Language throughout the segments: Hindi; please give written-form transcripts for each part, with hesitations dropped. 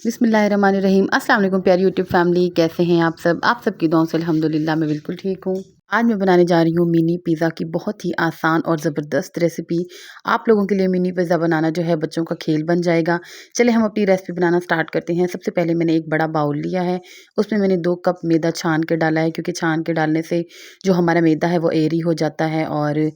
बिस्मिल्लाहिर्रहमानिर्रहीम। अस्सलाम वालेकुम प्यारी यूट्यूब फैमिली, कैसे हैं आप सब? आप सबकी दुआओं से अल्हम्दुलिल्लाह मैं बिल्कुल ठीक हूँ। आज मैं बनाने जा रही हूँ मिनी पिज़्ज़ा की बहुत ही आसान और ज़बरदस्त रेसिपी। आप लोगों के लिए मिनी पिज़्ज़ा बनाना जो है बच्चों का खेल बन जाएगा। चलिए हम अपनी रेसिपी बनाना स्टार्ट करते हैं। सबसे पहले मैंने एक बड़ा बाउल लिया है, उसमें मैंने 2 कप मैदा छान के डाला है, क्योंकि छान के डालने से जो हमारा मैदा है वो एयरी हो जाता है और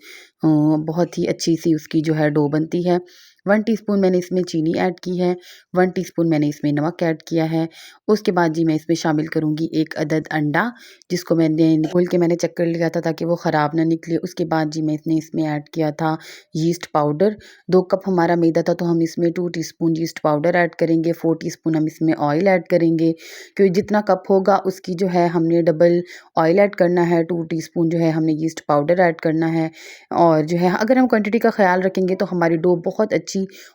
बहुत ही अच्छी सी उसकी जो है डो बनती है। 1 टीस्पून मैंने इसमें चीनी ऐड की है, 1 टीस्पून मैंने इसमें नमक ऐड किया है। उसके बाद जी मैं इसमें शामिल करूँगी 1 अदद अंडा, जिसको मैंने घोल के मैंने चेक कर लिया था ताकि वो ख़राब ना निकले। उसके बाद जी मैंने इसमें ऐड किया था यीस्ट पाउडर। 2 कप हमारा मैदा था तो हम इसमें 2 टीस्पून यीस्ट पाउडर ऐड करेंगे, 4 टीस्पून हम इसमें ऑयल ऐड करेंगे, क्योंकि जितना कप होगा उसकी जो है हमने डबल ऑयल ऐड करना है। 2 टीस्पून जो है हमने यीस्ट पाउडर ऐड करना है। और जो है अगर हम क्वांटिटी का ख़्याल रखेंगे तो हमारी डो बहुत अच्छी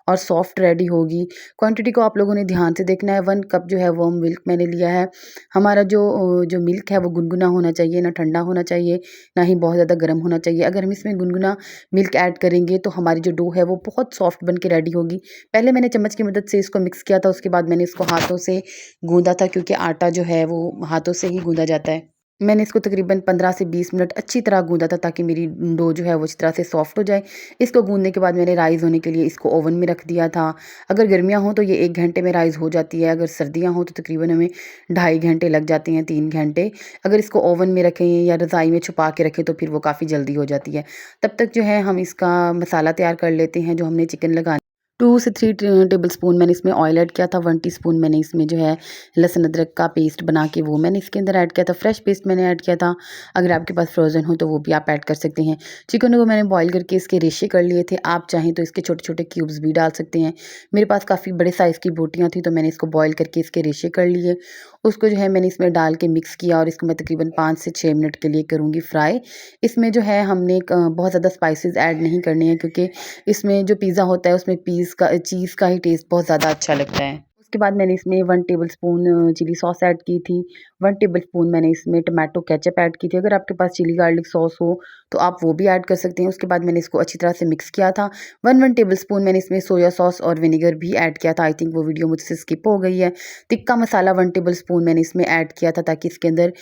और सॉफ्ट रेडी होगी। क्वांटिटी को आप लोगों ने ध्यान से देखना है। 1 कप जो है वार्म मिल्क मैंने लिया है। हमारा जो मिल्क है वो गुनगुना होना चाहिए, ना ठंडा होना चाहिए, ना ही बहुत ज़्यादा गर्म होना चाहिए। अगर हम इसमें गुनगुना मिल्क ऐड करेंगे तो हमारी जो डो है वो बहुत सॉफ्ट बन के रेडी होगी। पहले मैंने चम्मच की मदद से इसको मिक्स किया था, उसके बाद मैंने इसको हाथों से गूँधा था, क्योंकि आटा जो है वो हाथों से ही गूँधा जाता है। मैंने इसको तकरीबन 15 से 20 मिनट अच्छी तरह गूँधा था, ताकि मेरी डो जो है वो अच्छी तरह से सॉफ्ट हो जाए। इसको गूँधने के बाद मैंने राइज़ होने के लिए इसको ओवन में रख दिया था। अगर गर्मियाँ हों तो ये 1 घंटे में राइज़ हो जाती है, अगर सर्दियाँ हों तो तकरीबन हमें 2.5 घंटे लग जाते हैं, 3 घंटे। अगर इसको ओवन में रखें या रज़ाई में छुपा के रखें तो फिर वो काफ़ी जल्दी हो जाती है। तब तक जो है हम इसका मसाला तैयार कर लेते हैं, जो हमने चिकन लगा 2 से 3 टेबलस्पून मैंने इसमें ऑयल ऐड किया था। 1 टीस्पून मैंने इसमें जो है लहसुन अदरक का पेस्ट बना के वो मैंने इसके अंदर ऐड किया था। फ्रेश पेस्ट मैंने ऐड किया था। अगर आपके पास फ्रोज़न हो तो वो भी आप ऐड कर सकते हैं। चिकन को मैंने बॉयल करके इसके रेशे कर लिए थे। आप चाहें तो इसके छोटे-छोटे क्यूब्स भी डाल सकते हैं। मेरे पास काफ़ी बड़े साइज़ की बोटियाँ थी तो मैंने इसको बॉयल करके इसके रेशे कर लिए। उसको जो है मैंने इसमें डाल के मिक्स किया और इसको मैं तकरीबन 5 से 6 मिनट के लिए करूँगी फ्राई। इसमें जो है हमने बहुत ज़्यादा स्पाइसेस ऐड नहीं करने हैं, क्योंकि इसमें जो पिज़्ज़ा होता है उसमें चीज़ का ही टेस्ट बहुत ज़्यादा अच्छा लगता है। उसके बाद मैंने इसमें 1 टेबलस्पून चिली सॉस ऐड की थी। 1 टेबलस्पून मैंने इसमें टोमेटो केचअप ऐड की थी। अगर आपके पास चिली गार्लिक सॉस हो तो आप वो भी ऐड कर सकते हैं। उसके बाद मैंने इसको अच्छी तरह से मिक्स किया था। 1 टेबलस्पून मैंने इसमें सोया सॉस और विनेगर भी ऐड किया था। आई थिंक वो वीडियो मुझसे स्किप हो गई है। तिक्का मसाला 1 टेबलस्पून मैंने इसमें ऐड किया था, ताकि इसके अंदर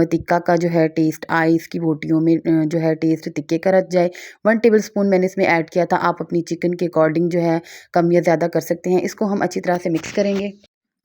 तिक्का का जो है टेस्ट आए, इसकी बोटियों में जो है टेस्ट तिक्के का रच जाए। 1 टेबलस्पून मैंने इसमें ऐड किया था। आप अपनी चिकन के अकॉर्डिंग जो है कम या ज़्यादा कर सकते हैं। इसको हम अच्छी तरह से मिक्स करेंगे।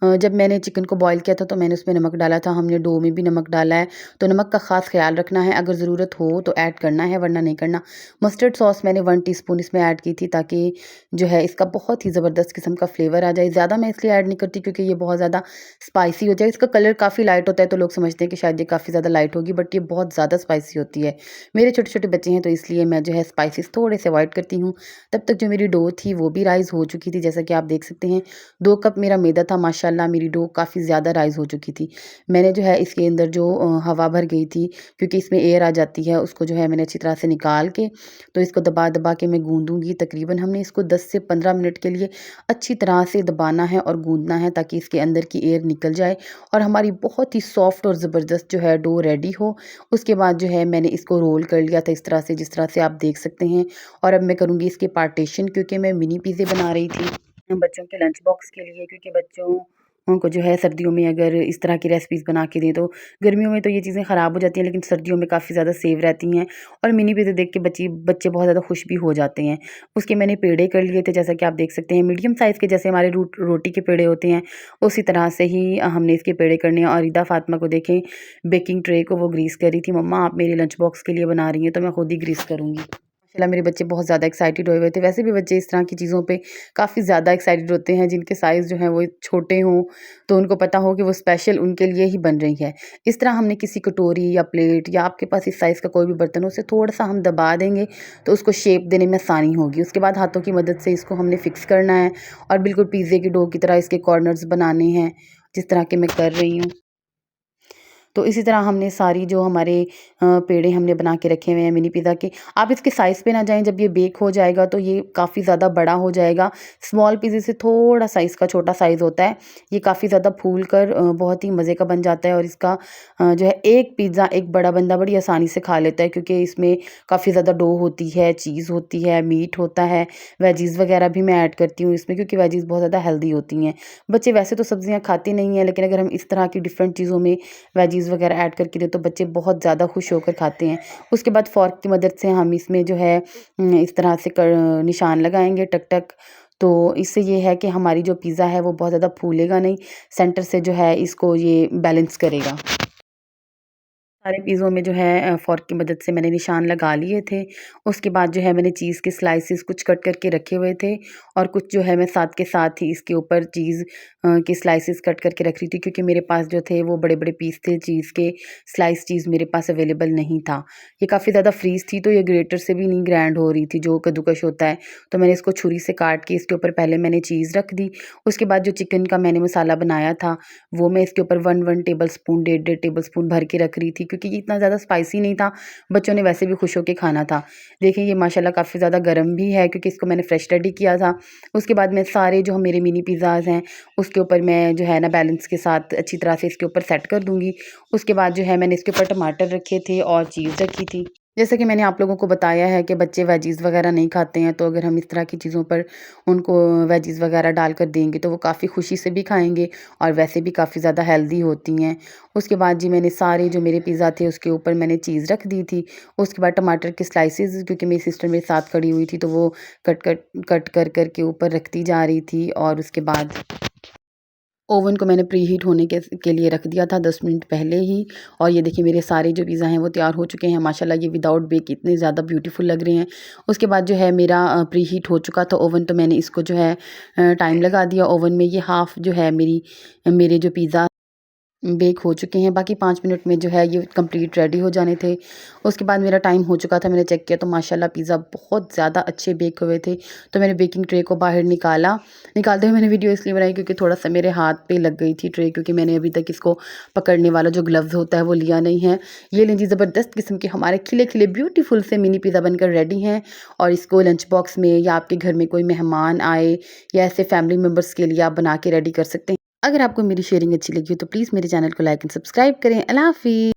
जब मैंने चिकन को बॉयल किया था तो मैंने उसमें नमक डाला था। हमने डो में भी नमक डाला है, तो नमक का ख़ास ख़्याल रखना है। अगर ज़रूरत हो तो ऐड करना है, वरना नहीं करना। मस्टर्ड सॉस मैंने 1 टीस्पून इसमें ऐड की थी, ताकि जो है इसका बहुत ही ज़बरदस्त किस्म का फ्लेवर आ जाए। ज़्यादा मैं इसलिए ऐड नहीं करती क्योंकि ये बहुत ज़्यादा स्पाइसी हो जाए। इसका कलर काफ़ी लाइट होता है तो लोग समझते हैं कि शायद ये काफ़ी ज़्यादा लाइट होगी, बट ये बहुत ज़्यादा स्पाइसी होती है। मेरे छोटे-छोटे बच्चे हैं तो इसलिए मैं जो है स्पाइसेस थोड़े से अवॉइड करती हूँ। तब तक जो मेरी डो थी वो भी राइज़ हो चुकी थी, जैसा कि आप देख सकते हैं। 2 कप मेरा मैदा था, माशाल्लाह मेरी डो काफ़ी ज़्यादा राइज़ हो चुकी थी। मैंने जो है इसके अंदर जो हवा भर गई थी, क्योंकि इसमें एयर आ जाती है, उसको जो है मैंने अच्छी तरह से निकाल के तो इसको दबा-दबा के मैं गूँधूँगी। तकरीबन हमने इसको 10 से 15 मिनट के लिए अच्छी तरह से दबाना है और गूँधना है, ताकि इसके अंदर की एयर निकल जाए और हमारी बहुत ही सॉफ्ट और ज़बरदस्त जो है डो रेडी हो। उसके बाद जो है मैंने इसको रोल कर लिया था इस तरह से, जिस तरह से आप देख सकते हैं। और अब मैं करूँगी इसके पार्टीशन, क्योंकि मैं मिनी पिज़्ज़े बना रही थी बच्चों के लंच बॉक्स के लिए, क्योंकि बच्चों को जो है सर्दियों में अगर इस तरह की रेसिपीज़ बना के दें तो गर्मियों में तो ये चीज़ें ख़राब हो जाती हैं, लेकिन सर्दियों में काफ़ी ज़्यादा सेव रहती हैं और मिनी पिज़्ज़ा देख के बच्चे बहुत ज़्यादा खुश भी हो जाते हैं। उसके मैंने पेड़े कर लिए थे, जैसा कि आप देख सकते हैं मीडियम साइज़ के, जैसे हमारे रोटी के पेड़े होते हैं उसी तरह से ही हमने इसके पेड़े करने हैं। और ईदा फ़ातिमा को देखें, बेकिंग ट्रे को वो ग्रीस कर रही थी, मम्मा आप मेरे लंच बॉक्स के लिए बना रही हैं तो मैं खुद ही ग्रीस करूँगी। माशाल्लाह मेरे बच्चे बहुत ज़्यादा एक्साइटेड हुए हुए थे। वैसे भी बच्चे इस तरह की चीज़ों पे काफ़ी ज़्यादा एक्साइटेड होते हैं, जिनके साइज़ जो हैं वो छोटे हों, तो उनको पता हो कि वो स्पेशल उनके लिए ही बन रही है। इस तरह हमने किसी कटोरी या प्लेट या आपके पास इस साइज़ का कोई भी बर्तन हो, उसे थोड़ा-सा हम दबा देंगे तो उसको शेप देने में आसानी होगी। उसके बाद हाथों की मदद से इसको हमने फ़िक्स करना है और बिल्कुल पिज़्ज़े की डो की तरह इसके कॉर्नर्स बनाने हैं, जिस तरह के मैं कर रही हूँ। तो इसी तरह हमने सारी जो हमारे पेड़े हमने बना के रखे हुए हैं मिनी पिज़्ज़ा के। आप इसके साइज़ पे ना जाएँ, जब ये बेक हो जाएगा तो ये काफ़ी ज़्यादा बड़ा हो जाएगा। स्मॉल पिज़्ज़े से थोड़ा-सा इसका छोटा साइज़ होता है। ये काफ़ी ज़्यादा फूल कर बहुत ही मज़े का बन जाता है और इसका जो है एक पिज़्ज़ा एक बड़ा बंदा बड़ी आसानी से खा लेता है, क्योंकि इसमें काफ़ी ज़्यादा डो होती है, चीज़ होती है, मीट होता है, वेजीज़ वगैरह भी मैं ऐड करती हूँ इसमें, क्योंकि वेजीज़ बहुत ज़्यादा हेल्दी होती हैं। बच्चे वैसे तो सब्ज़ियाँ खाते नहीं हैं, लेकिन अगर हम इस तरह की डिफरेंट चीज़ों में वेजीज़ वगैरह ऐड करके दें तो बच्चे बहुत ज़्यादा खुश होकर खाते हैं। उसके बाद फ़ॉर्क की मदद से हम इसमें जो है इस तरह से निशान लगाएँगे टक-टक। तो इससे ये है कि हमारी जो पिज़्ज़ा है वो बहुत ज़्यादा फूलेगा नहीं, सेंटर से जो है इसको ये बैलेंस करेगा। सारे पिज़्ज़ों में जो है फ़ॉर्क की मदद से मैंने निशान लगा लिए थे। उसके बाद जो है मैंने चीज़ के स्लाइसेस कुछ कट करके रखे हुए थे और कुछ जो है मैं साथ के साथ ही इसके ऊपर चीज़ के स्लाइसेस कट करके रख रही थी, क्योंकि मेरे पास जो थे वो बड़े-बड़े पीस थे चीज़ के, स्लाइस चीज़ मेरे पास अवेलेबल नहीं था। ये काफ़ी ज़्यादा फ्रीज़ थी तो ये ग्रेटर से भी नहीं ग्राइंड हो रही थी जो कद्दूकस होता है। तो मैंने इसको छुरी से काट के इसके ऊपर पहले मैंने चीज़ रख दी। उसके बाद जो चिकन का मैंने मसाला बनाया था वो मैं इसके ऊपर 1-1 टेबल स्पून, डेढ़-डेढ़ टेबल स्पून भर के रख रही थी, क्योंकि ये इतना ज़्यादा स्पाइसी नहीं था, बच्चों ने वैसे भी खुश होके खाना था। देखिए ये माशाल्लाह काफ़ी ज़्यादा गरम भी है, क्योंकि इसको मैंने फ्रेश रेडी किया था। उसके बाद मैं सारे जो मेरे मिनी पिज़्ज़ाज़ हैं उसके ऊपर मैं जो है ना बैलेंस के साथ अच्छी तरह से इसके ऊपर सेट कर दूँगी। उसके बाद जो है मैंने इसके ऊपर टमाटर रखे थे और चीज़ रखी थी। जैसा कि मैंने आप लोगों को बताया है कि बच्चे वेजीज़ वगैरह नहीं खाते हैं, तो अगर हम इस तरह की चीज़ों पर उनको वेजीज़ वगैरह डालकर देंगे तो वो काफ़ी खुशी से भी खाएँगे और वैसे भी काफ़ी ज़्यादा हेल्दी होती हैं। उसके बाद जी मैंने सारे जो मेरे पिज़्ज़ा थे उसके ऊपर मैंने चीज़ रख दी थी। उसके बाद टमाटर के स्लाइसेस, क्योंकि मेरी सिस्टर मेरे साथ खड़ी हुई थी तो वो कट कट कट कर के ऊपर रखती जा रही थी। और उसके बाद ओवन को मैंने प्री हीट होने के लिए रख दिया था 10 मिनट पहले ही। और ये देखिए मेरे सारे जो पिज़्ज़ा हैं वो तैयार हो चुके हैं माशाल्लाह। ये विदाउट बेक इतने ज़्यादा ब्यूटीफुल लग रहे हैं। उसके बाद जो है मेरा प्री हीट हो चुका था ओवन, तो मैंने इसको जो है टाइम लगा दिया ओवन में। ये हाफ़ जो है मेरे जो पिज़्ज़ा बेक हो चुके हैं, बाकी 5 मिनट में जो है ये कंप्लीट रेडी हो जाने थे। उसके बाद मेरा टाइम हो चुका था, मैंने चेक किया तो माशाल्लाह पिज़्ज़ा बहुत ज़्यादा अच्छे बेक हुए थे। तो मैंने बेकिंग ट्रे को बाहर निकाला। निकालते हुए मैंने वीडियो इसलिए बनाई क्योंकि थोड़ा-सा मेरे हाथ पे लग गई थी ट्रे, क्योंकि मैंने अभी तक इसको पकड़ने वाला जो ग्लव्स होता है वो लिया नहीं है। ये लीजिए ज़बरदस्त किस्म के हमारे खिले-खिले ब्यूटीफुल से मिनी पिज़्ज़ा बनकर रेडी हैं। और इसको लंच बॉक्स में या आपके घर में कोई मेहमान आए या ऐसे फैमिली मेंबर्स के लिए आप बना के रेडी कर सकते हैं। अगर आपको मेरी शेयरिंग अच्छी लगी हो तो प्लीज़ मेरे चैनल को लाइक एंड सब्सक्राइब करें। अल्लाह हाफ़िज़।